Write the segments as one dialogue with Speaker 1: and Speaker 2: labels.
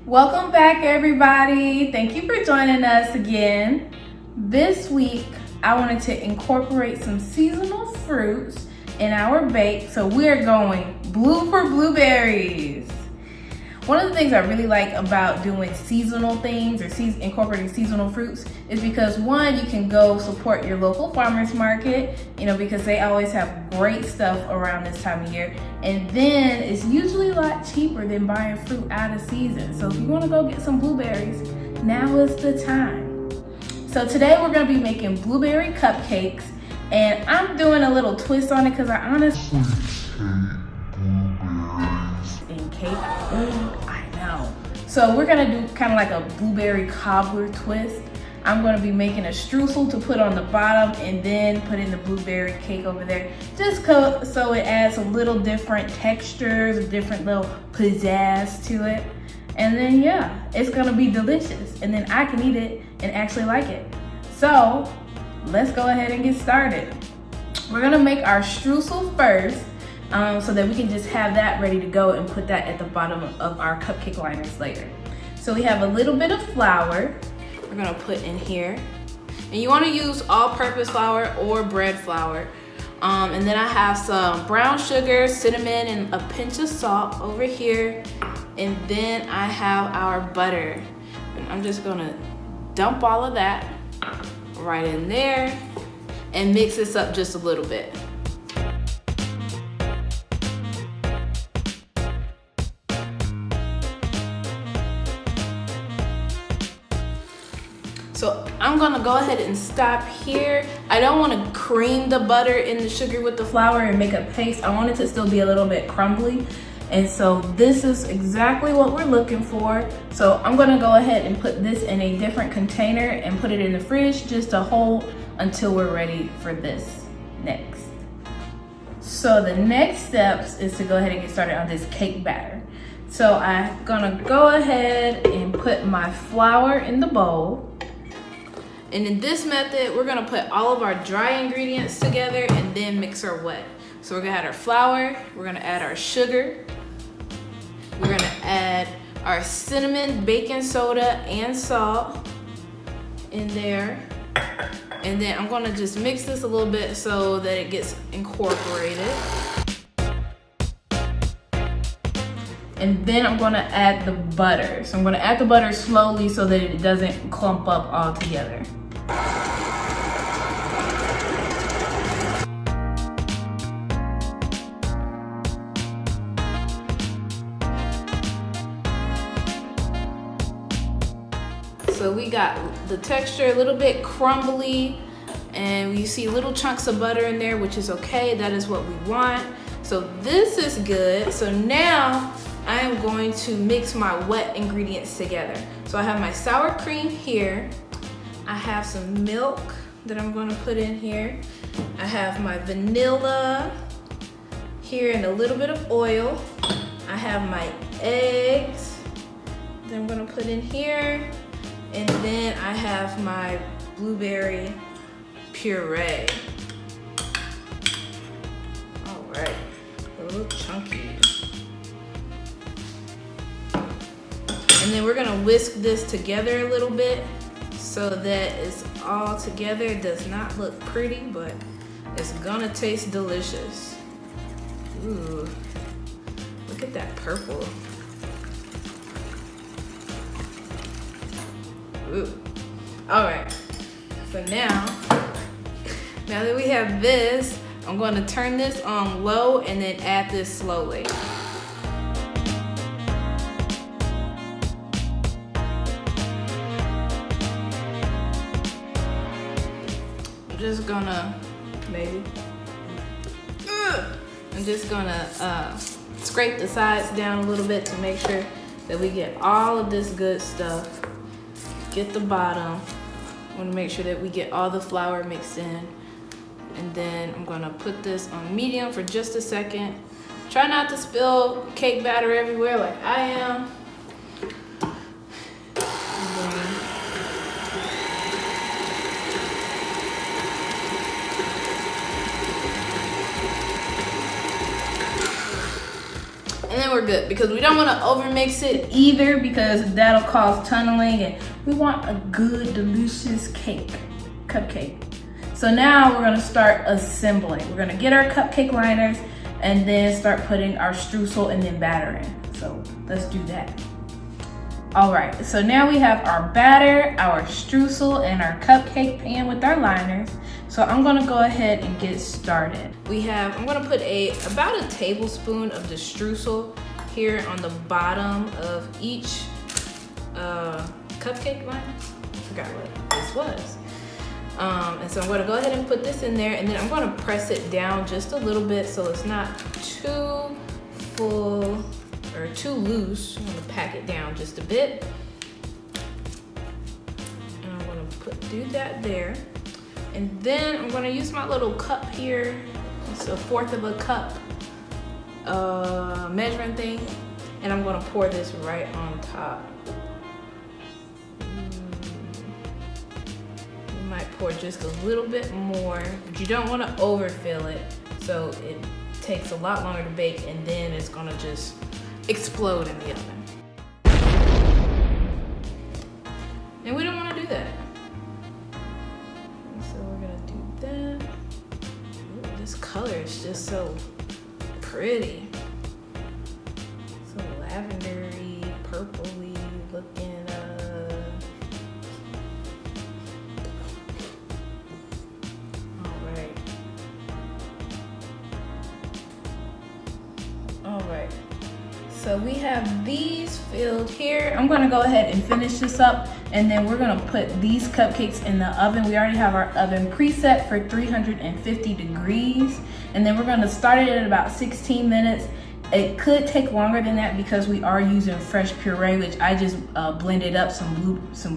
Speaker 1: Welcome back, everybody. Thank you for joining us again. This week, I wanted to incorporate some seasonal fruits in our bake, so we're going blue for blueberries. One of the things I really like about doing seasonal things or incorporating seasonal fruits is because one, you can go support your local farmers market, because they always have great stuff around this time of year. And then it's usually a lot cheaper than buying fruit out of season. So if you want to go get some blueberries, now is the time. So today we're going to be making blueberry cupcakes, and I'm doing a little twist on it because I honestly in cake. I know. So we're gonna do kind of like a blueberry cobbler twist. I'm gonna be making a streusel to put on the bottom and then put in the blueberry cake over there, just so it adds a little different textures, a different little pizzazz to it. And then yeah, it's gonna be delicious. And then I can eat it and actually like it. So let's go ahead and get started. We're gonna make our streusel first. So that we can just have that ready to go and put that at the bottom of our cupcake liners later. So we have a little bit of flour we're gonna put in here. And you wanna use all-purpose flour or bread flour. And then I have some brown sugar, cinnamon, and a pinch of salt over here. And then I have our butter. And I'm just gonna dump all of that right in there and mix this up just a little bit. So I'm gonna go ahead and stop here. I don't wanna cream the butter in the sugar with the flour and make a paste. I want it to still be a little bit crumbly. And so this is exactly what we're looking for. So I'm gonna go ahead and put this in a different container and put it in the fridge just to hold until we're ready for this next. So the next steps is to go ahead and get started on this cake batter. So I'm gonna go ahead and put my flour in the bowl. And in this method, we're gonna put all of our dry ingredients together and then mix our wet. So we're gonna add our flour, we're gonna add our sugar, we're gonna add our cinnamon, baking soda, and salt in there. And then I'm gonna just mix this a little bit so that it gets incorporated. And then I'm gonna add the butter. So I'm gonna add the butter slowly so that it doesn't clump up all together. So we got the texture a little bit crumbly, and you see little chunks of butter in there, which is okay. That is what we want. So this is good. So now I am going to mix my wet ingredients together. So I have my sour cream here. I have some milk that I'm gonna put in here. I have my vanilla here and a little bit of oil. I have my eggs that I'm gonna put in here. And then I have my blueberry puree. All right, a little chunky. And then we're gonna whisk this together a little bit so that it's all together. It does not look pretty, but it's gonna taste delicious. Ooh, look at that purple. Ooh. All right, so now that we have this, I'm gonna turn this on low and then add this slowly. Just gonna I'm just gonna scrape the sides down a little bit to make sure that we get all of this good stuff. Get the bottom. I want to make sure that we get all the flour mixed in. And then I'm gonna put this on medium for just a second. Try not to spill cake batter everywhere like I am. And then we're good because we don't want to overmix it either because that'll cause tunneling, and we want a good, delicious cupcake. So now we're gonna start assembling. We're gonna get our cupcake liners and then start putting our streusel and then batter in. So let's do that. All right, so now we have our batter, our streusel, and our cupcake pan with our liners. So I'm gonna go ahead and get started. I'm gonna put about a tablespoon of the streusel here on the bottom of each cupcake liner. I forgot what this was. And so I'm gonna go ahead and put this in there, and then I'm gonna press it down just a little bit so it's not too full or too loose. I'm gonna pack it down just a bit. And I'm gonna do that there. And then I'm gonna use my little cup here. It's 1/4 of a cup measuring thing. And I'm gonna pour this right on top. You might pour just a little bit more, but you don't wanna overfill it. So it takes a lot longer to bake, and then it's gonna just explode in the oven. And we don't want to do that. So we're gonna do that. Ooh, this color is just so pretty. So lavendery, purpley looking. All right. So we have these filled here. I'm gonna go ahead and finish this up, and then we're gonna put these cupcakes in the oven. We already have our oven preset for 350 degrees, and then we're gonna start it at about 16 minutes. It could take longer than that because we are using fresh puree, which I just blended up some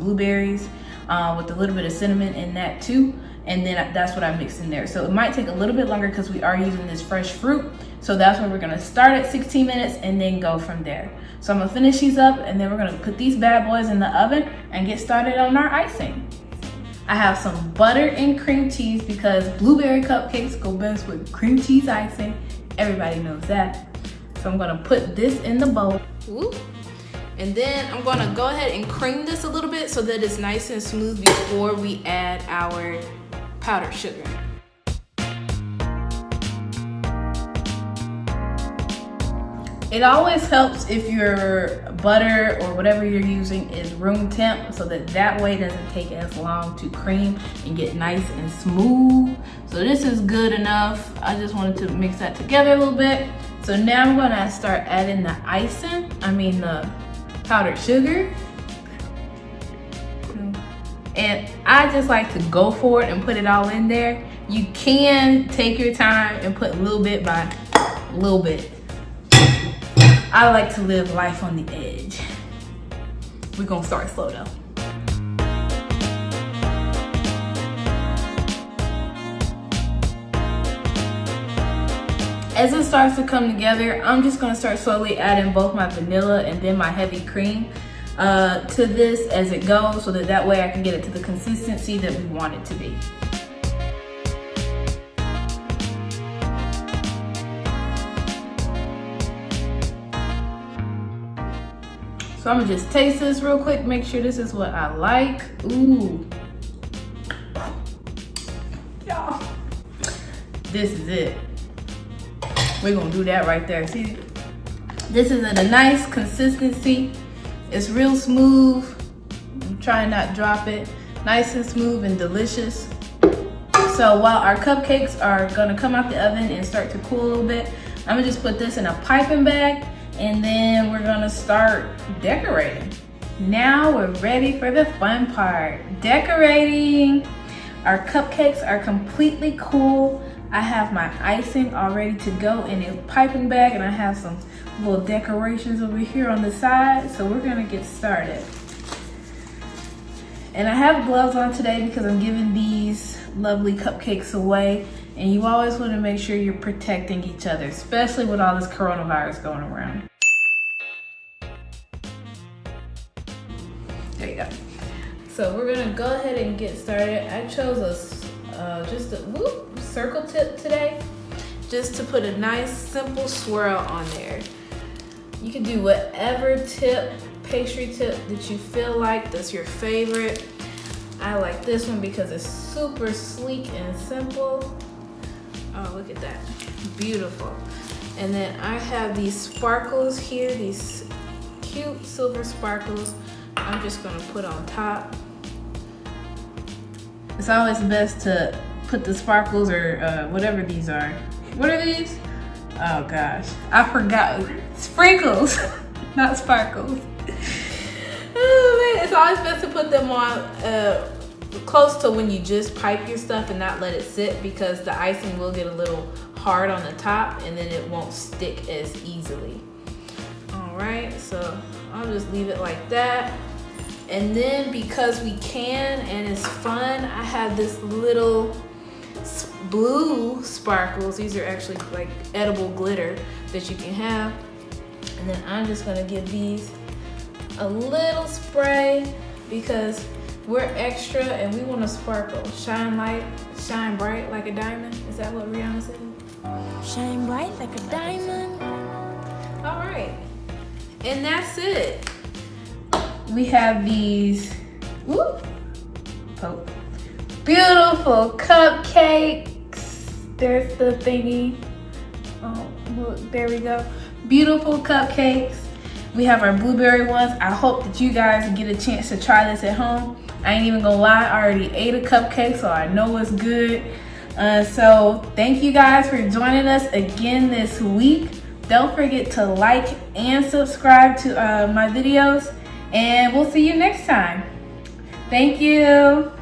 Speaker 1: blueberries with a little bit of cinnamon in that too. And then that's what I mixed in there. So it might take a little bit longer because we are using this fresh fruit. So that's where we're gonna start at 16 minutes and then go from there. So I'm gonna finish these up, and then we're gonna put these bad boys in the oven and get started on our icing. I have some butter and cream cheese because blueberry cupcakes go best with cream cheese icing. Everybody knows that. So I'm gonna put this in the bowl. Ooh. And then I'm gonna go ahead and cream this a little bit so that it's nice and smooth before we add our powdered sugar. It always helps if your butter or whatever you're using is room temp, so that way it doesn't take as long to cream and get nice and smooth. So this is good enough. I just wanted to mix that together a little bit. So now I'm gonna start adding the the powdered sugar. And I just like to go for it and put it all in there. You can take your time and put little bit by little bit. I like to live life on the edge. We're gonna start slow though. As it starts to come together, I'm just gonna start slowly adding both my vanilla and then my heavy cream to this as it goes, so that way I can get it to the consistency that we want it to be. So I'm gonna just taste this real quick, make sure this is what I like. Ooh. Y'all, this is it. We're gonna do that right there. See, this is at a nice consistency. It's real smooth. I'm trying not to drop it. Nice and smooth and delicious. So while our cupcakes are gonna come out the oven and start to cool a little bit, I'm gonna just put this in a piping bag, and then we're gonna start decorating. Now we're ready for the fun part, decorating. Our cupcakes are completely cool. I have my icing all ready to go in a piping bag, and I have some little decorations over here on the side. So we're gonna get started. And I have gloves on today because I'm giving these lovely cupcakes away. And you always want to make sure you're protecting each other, especially with all this coronavirus going around. There you go. So we're gonna go ahead and get started. I chose just a circle tip today, just to put a nice simple swirl on there. You can do whatever tip, pastry tip that you feel like that's your favorite. I like this one because it's super sleek and simple. Oh, look at that, beautiful. And then I have these sparkles here, these cute silver sparkles. I'm just gonna put on top. It's always best to put the sparkles or whatever these are. What are these? Oh gosh, I forgot. Sprinkles, not sparkles. Oh man, it's always best to put them on close to when you just pipe your stuff and not let it sit, because the icing will get a little hard on the top and then it won't stick as easily. All right, so I'll just leave it like that. And then because we can and it's fun, I have this little blue sparkles. These are actually like edible glitter that you can have. And then I'm just gonna give these a little spray because we're extra and we want to sparkle. Shine light, shine bright like a diamond. Is that what Rihanna said?
Speaker 2: Shine bright like a diamond.
Speaker 1: All right, and that's it. We have these beautiful cupcakes. There's the thingy. Oh, look, there we go. Beautiful cupcakes. We have our blueberry ones. I hope that you guys get a chance to try this at home. I ain't even gonna lie, I already ate a cupcake, so I know it's good. So thank you guys for joining us again this week. Don't forget to like and subscribe to my videos, and we'll see you next time. Thank you.